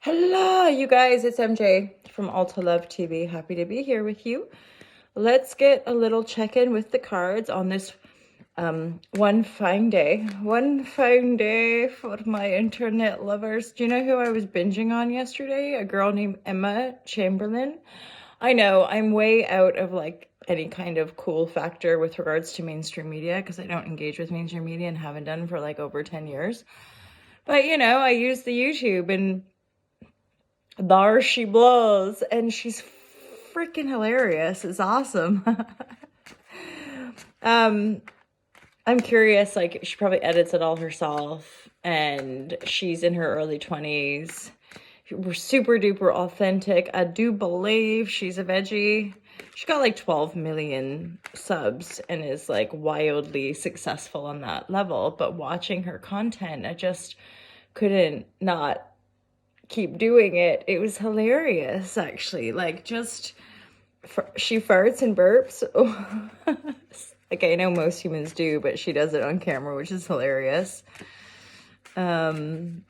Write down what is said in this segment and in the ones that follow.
Hello, you guys. It's MJ from Alta Love TV. Happy to be here with you. Let's get a little check-in with the cards on this one fine day. One fine day for my internet lovers. Do you know who I was binging on yesterday? A girl named Emma Chamberlain. I know I'm way out of like any kind of cool factor with regards to mainstream media because I don't engage with mainstream media and haven't done for like over 10 years. But I use the YouTube and there she blows, and she's freaking hilarious. It's awesome. I'm curious, like, she probably edits it all herself, and she's in her early 20s. We're super duper authentic. I do believe she's a veggie. She got like 12 million subs and is like wildly successful on that level. But watching her content, I just couldn't not keep doing it. It was hilarious, actually. Like, just she farts and burps. Like, I know most humans do, but she does it on camera, which is hilarious. I'm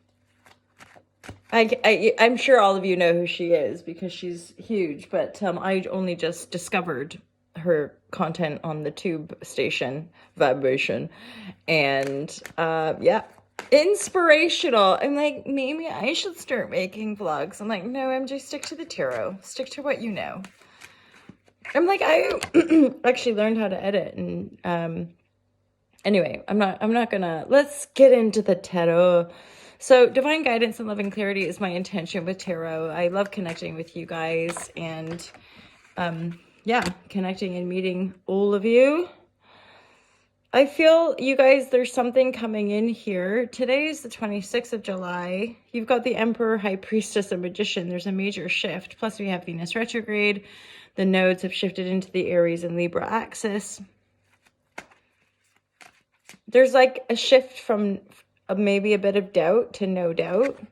sure all of you know who she is because she's huge, but I only just discovered her content on the tube station Vibration, and yeah, inspirational. I'm like, maybe I should start making vlogs. I'm like, no, MJ, stick to the tarot. Stick to what you know. I'm like, I actually learned how to edit, and anyway, I'm not gonna, let's get into the tarot. So divine guidance and loving clarity is my intention with tarot. I love connecting with you guys, and yeah, connecting and meeting all of you. I feel, you guys, there's something coming in here. Today is the 26th of July. You've got the Emperor, High Priestess, and Magician. There's a major shift. Plus we have Venus retrograde. The nodes have shifted into the Aries and Libra axis. There's like a shift from maybe a bit of doubt to no doubt.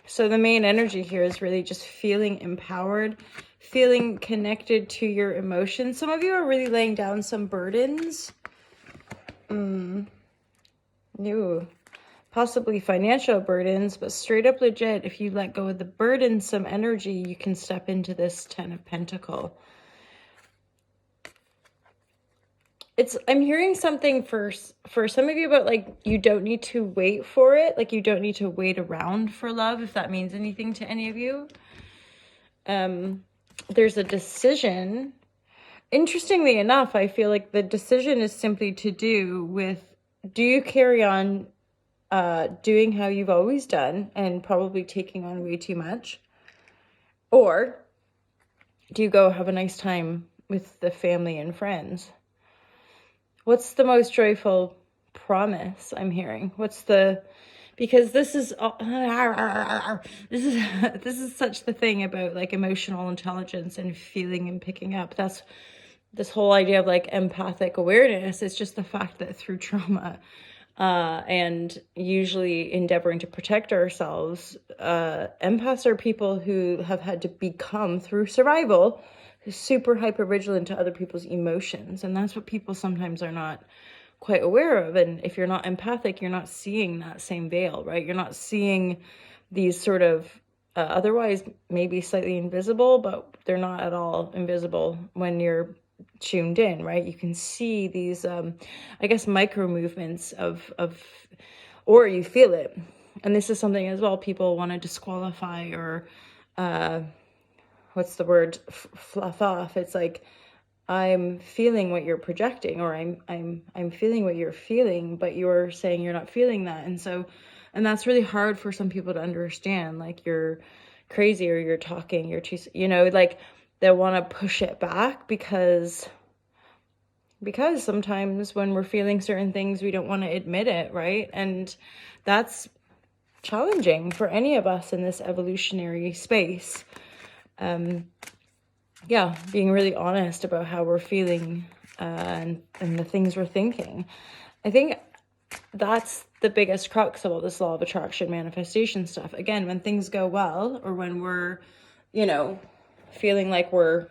So the main energy here is really just feeling empowered, feeling connected to your emotions. Some of you are really laying down some burdens. Possibly financial burdens, but straight up legit, if you let go of the burdensome energy, you can step into this Ten of Pentacles. I'm hearing something for some of you about, like, you don't need to wait for it. Like, you don't need to wait around for love, if that means anything to any of you. There's a decision. Interestingly enough, I feel like the decision is simply to do with, do you carry on doing how you've always done and probably taking on way too much? Or do you go have a nice time with the family and friends? What's the most joyful promise I'm hearing? Because this is such the thing about like emotional intelligence and feeling and picking up. That's this whole idea of like empathic awareness. It's just the fact that through trauma and usually endeavoring to protect ourselves, empaths are people who have had to become, through survival, super hyper vigilant to other people's emotions. And that's what people sometimes are not quite aware of. And if you're not empathic, you're not seeing that same veil, right? You're not seeing these sort of otherwise maybe slightly invisible, but they're not at all invisible when you're tuned in, right? You can see these I guess micro movements of or you feel it. And this is something as well people want to disqualify or what's the word, fluff off. It's like, I'm feeling what you're projecting, or I'm feeling what you're feeling, but you're saying you're not feeling that. And that's really hard for some people to understand. Like, you're crazy, or you're talking, you're too, like they want to push it back because sometimes when we're feeling certain things, we don't want to admit it, right? And that's challenging for any of us in this evolutionary space. Yeah, being really honest about how we're feeling and the things we're thinking. I think that's the biggest crux of all this law of attraction manifestation stuff. Again, when things go well, or when we're, feeling like we're,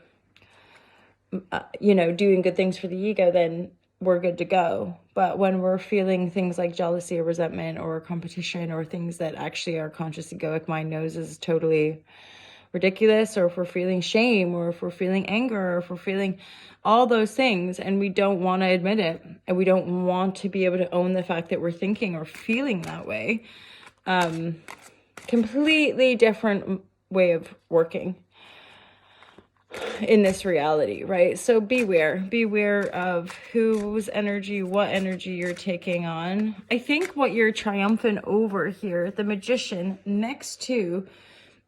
doing good things for the ego, then we're good to go. But when we're feeling things like jealousy or resentment or competition or things that actually our conscious egoic mind knows is totally ridiculous, or if we're feeling shame, or if we're feeling anger, or if we're feeling all those things and we don't want to admit it, and we don't want to be able to own the fact that we're thinking or feeling that way, completely different way of working in this reality, right? So beware of whose energy, what energy you're taking on. I think what you're triumphant over here, the Magician next to,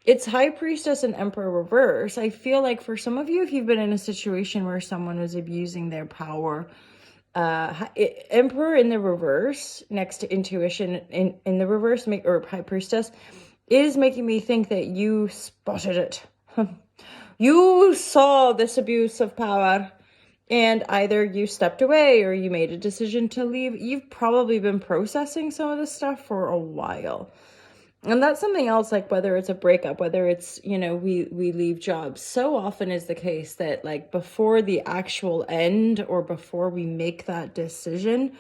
it's High Priestess and Emperor reverse. I feel like for some of you, if you've been in a situation where someone was abusing their power, Emperor in the reverse next to Intuition in the reverse, or High Priestess, is making me think that you spotted it. You saw this abuse of power, and either you stepped away or you made a decision to leave. You've probably been processing some of this stuff for a while. And that's something else, like whether it's a breakup, whether it's, you know, we leave jobs. So often is the case that like before the actual end or before we make that decision,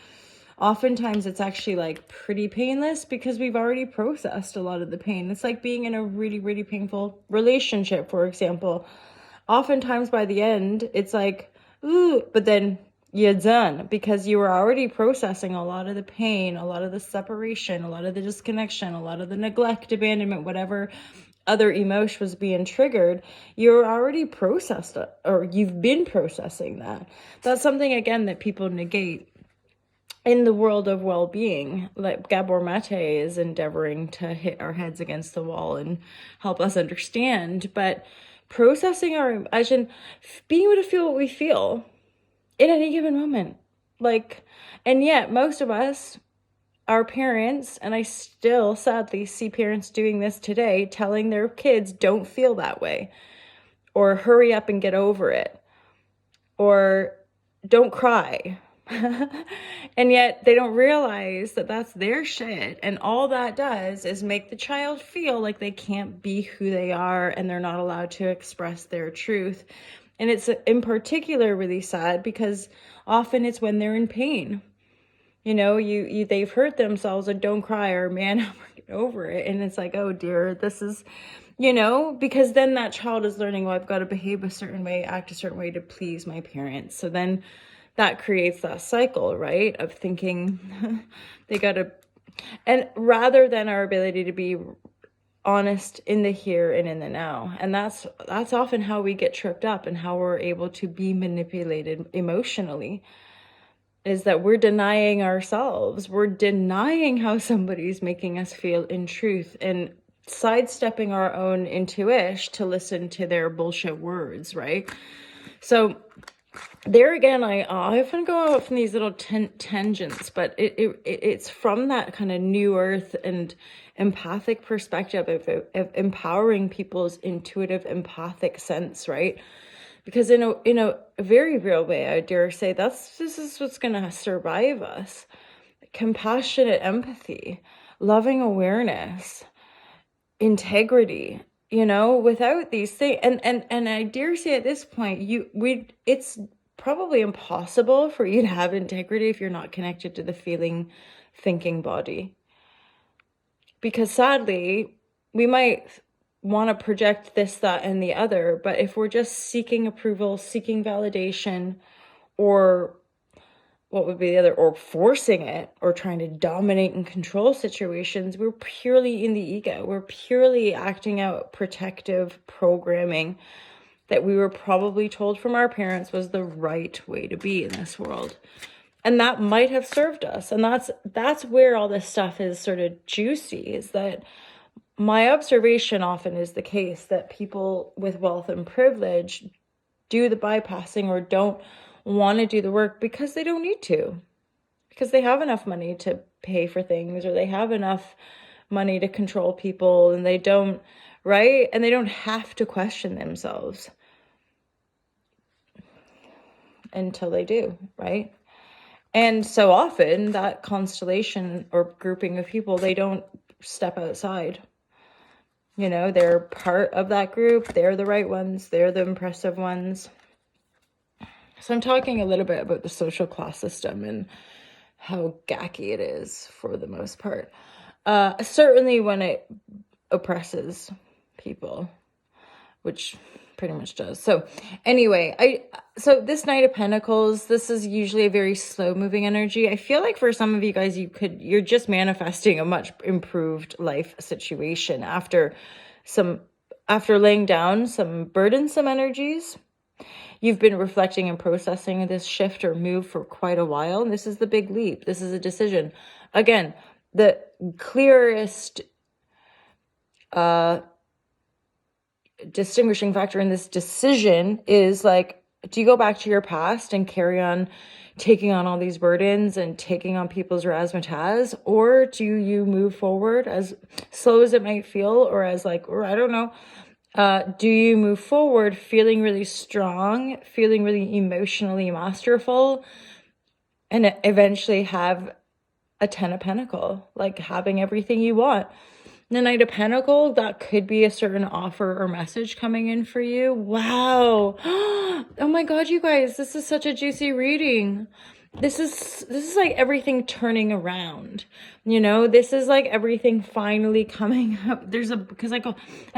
oftentimes it's actually like pretty painless because we've already processed a lot of the pain. It's like being in a really, really painful relationship, for example. Oftentimes by the end, it's like, ooh, but then you're done because you were already processing a lot of the pain, a lot of the separation, a lot of the disconnection, a lot of the neglect, abandonment, whatever other emotion was being triggered. You're already processed it, or you've been processing that. That's something, again, that people negate in the world of well-being. Like Gabor Mate is endeavoring to hit our heads against the wall and help us understand, but processing our emotion, being able to feel what we feel in any given moment. Like, and yet most of us, our parents, and I still sadly see parents doing this today, telling their kids don't feel that way, or hurry up and get over it, or don't cry. And yet they don't realize that that's their shit, and all that does is make the child feel like they can't be who they are and they're not allowed to express their truth. And it's in particular really sad because often it's when they're in pain. You know, they've hurt themselves, and don't cry, or man, I'm get over it. And it's like, oh dear, this is, you know, because then that child is learning, well, I've got to behave a certain way, act a certain way to please my parents. So then that creates that cycle, right, of thinking they got to, and rather than our ability to be honest in the here and in the now. And that's often how we get tripped up and how we're able to be manipulated emotionally, is that we're denying ourselves. We're denying how somebody's making us feel in truth, and sidestepping our own intuition to listen to their bullshit words, right? So there again, I often go off in these little tangents, but it's from that kind of new earth and empathic perspective of empowering people's intuitive empathic sense, right? Because in a very real way, I dare say, this is what's going to survive us. Compassionate empathy, loving awareness, integrity. You know, without these things, and I dare say at this point, it's probably impossible for you to have integrity if you're not connected to the feeling, thinking body. Because sadly, we might want to project this, that, and the other, but if we're just seeking approval, seeking validation, or what would be the other, or forcing it, or trying to dominate and control situations, we're purely in the ego. We're purely acting out protective programming that we were probably told from our parents was the right way to be in this world. And that might have served us. And that's where all this stuff is sort of juicy, is that my observation often is the case that people with wealth and privilege do the bypassing or don't want to do the work because they don't need to, because they have enough money to pay for things, or they have enough money to control people, and they don't, right? And they don't have to question themselves until they do, right? And so often that constellation or grouping of people, they don't step outside. You know, they're part of that group. They're the right ones. They're the impressive ones. So I'm talking a little bit about the social class system and how gacky it is for the most part. Certainly when it oppresses people, which pretty much does. So anyway, so this Knight of Pentacles, this is usually a very slow moving energy. I feel like for some of you guys, you're just manifesting a much improved life situation after laying down some burdensome energies. You've been reflecting and processing this shift or move for quite a while. And this is the big leap. This is a decision. Again, the clearest distinguishing factor in this decision is like, do you go back to your past and carry on taking on all these burdens and taking on people's razzmatazz, or do you move forward, as slow as it might feel, or as like, or I don't know, do you move forward feeling really strong, feeling really emotionally masterful, and eventually have a 10 of Pentacles, like having everything you want? The Knight of Pentacles, that could be a certain offer or message coming in for you. Wow. Oh my God, you guys, this is such a juicy reading. This is like everything turning around. You know, this is like everything finally coming up. Because I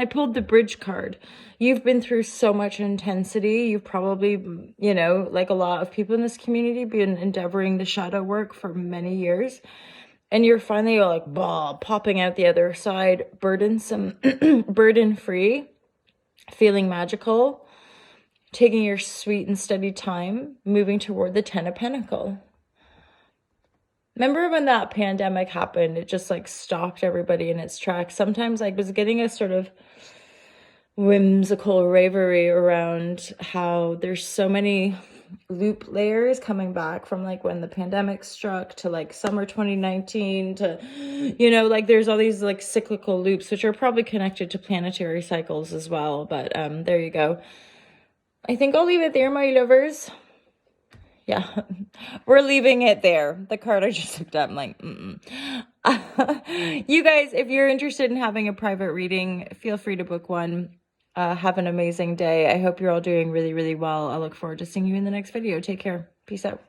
pulled the Bridge card. You've been through so much intensity. You've probably, you know, like a lot of people in this community, been endeavoring the shadow work for many years. And you're finally like, popping out the other side, burdensome, burden-free, feeling magical, taking your sweet and steady time, moving toward the 10 of Pentacles. Remember when that pandemic happened? It just like stopped everybody in its tracks. Sometimes I was getting a sort of whimsical ravery around how there's so many loop layers coming back from like when the pandemic struck to like summer 2019 to, you know, like there's all these like cyclical loops, which are probably connected to planetary cycles as well. But there you go. I think I'll leave it there, my lovers. Yeah, we're leaving it there. The card I just looked at, I'm like, You guys, if you're interested in having a private reading, feel free to book one. Have an amazing day. I hope you're all doing really, really well. I look forward to seeing you in the next video. Take care. Peace out.